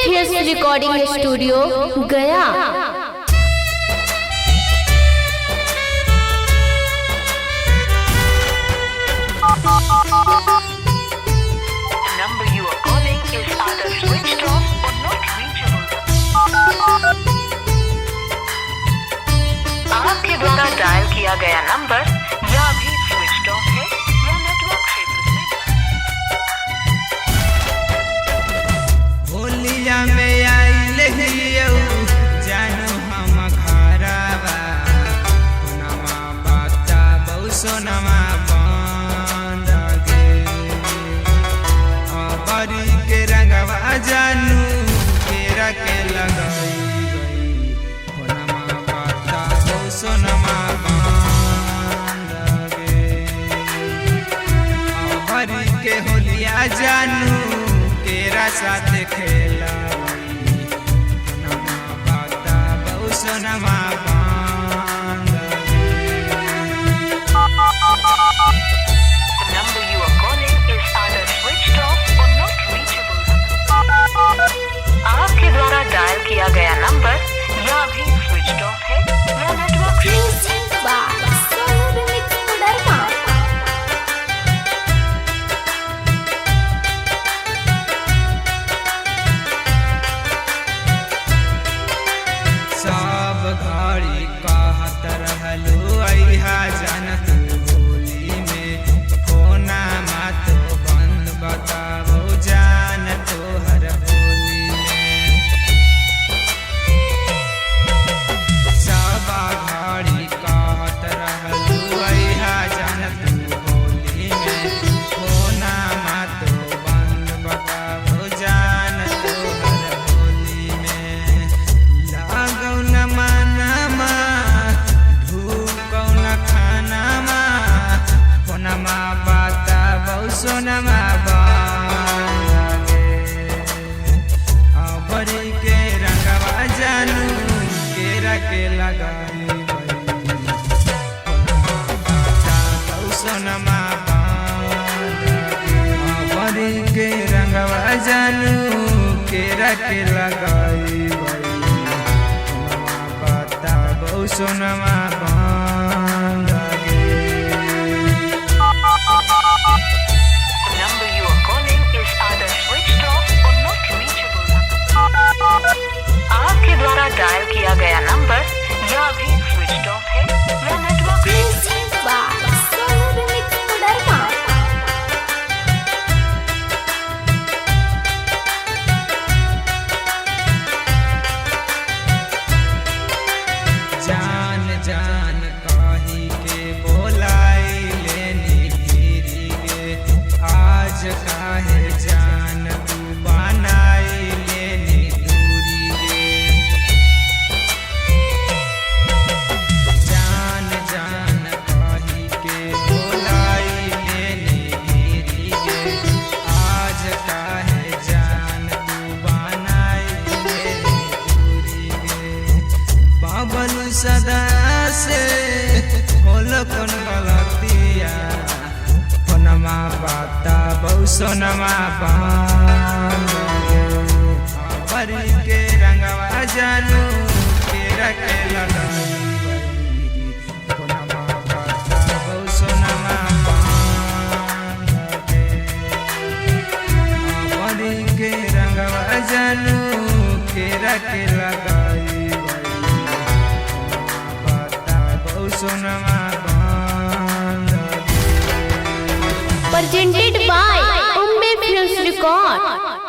Films recording studio Gaya. Number you are calling is either switched off or not reachable. आपके द्वारा dial किया गया number या भी switched off है या नेटवर्क क्षेत्र से। होलिया में आइल हियौ जानू हम घरवा सोनमा बच्चा बहु सोनमा बंद गे अबरी के रंगवा जानू केरा के लगई गई सोनमा बच्चा बहु सोनमा बंद गे अबरी के होलिया जानू केरा साथ खेला सोनमा बाता बहु सोनमा बंद Number you are calling is either switched off or not reachable. आपके द्वारा डायल किया गया नंबर या भी स्विच्ड ऑफ है या नेटवर्क क्षेत्र। सब घड़ी कहत रहलू अइहा जान तू होली में फोना मा तो बंद बताबो जान तोहर होली में सब घड़ी कहत रहलू अइहा जान तू होली में फोना मा तो बंद बताबो जान तोहर होली में लागौ न मानमा ढूकौ न खानामा फोनमा बाता बहु सोनमा बंद गे अबरी के रंगवा जानू केरा के लगाई बहु सोनमा बंद गे अबरी के रंगवा जानू केरा के लगाई बहु सोनमा बंद गे Number you are calling is either switched off or not reachable. आपके द्वारा डायल किया गया नंबर या भी स्विच्ड ऑफ है या नेटवर्क क्षेत्र। जान जान कही के बोलाई लेनी गिरी गे आज काहे जान तू बनाई लेनी दूरी गे जान जान कही के बोलाई लेनी गिरी गे आज काहे जान तू बनाई लेनी दूरी गे बाबल सदा से होल कौन गलतिया फोनमा बाता बहु सोनमा बंद गे अबरी के रंगवा जानू केरा के लगाई फोनमा बाता बहु सोनमा बंद गे अबरी के रंगवा जानू केरा के लगाई सोनमा बंद गे Presented by Umme Films Record।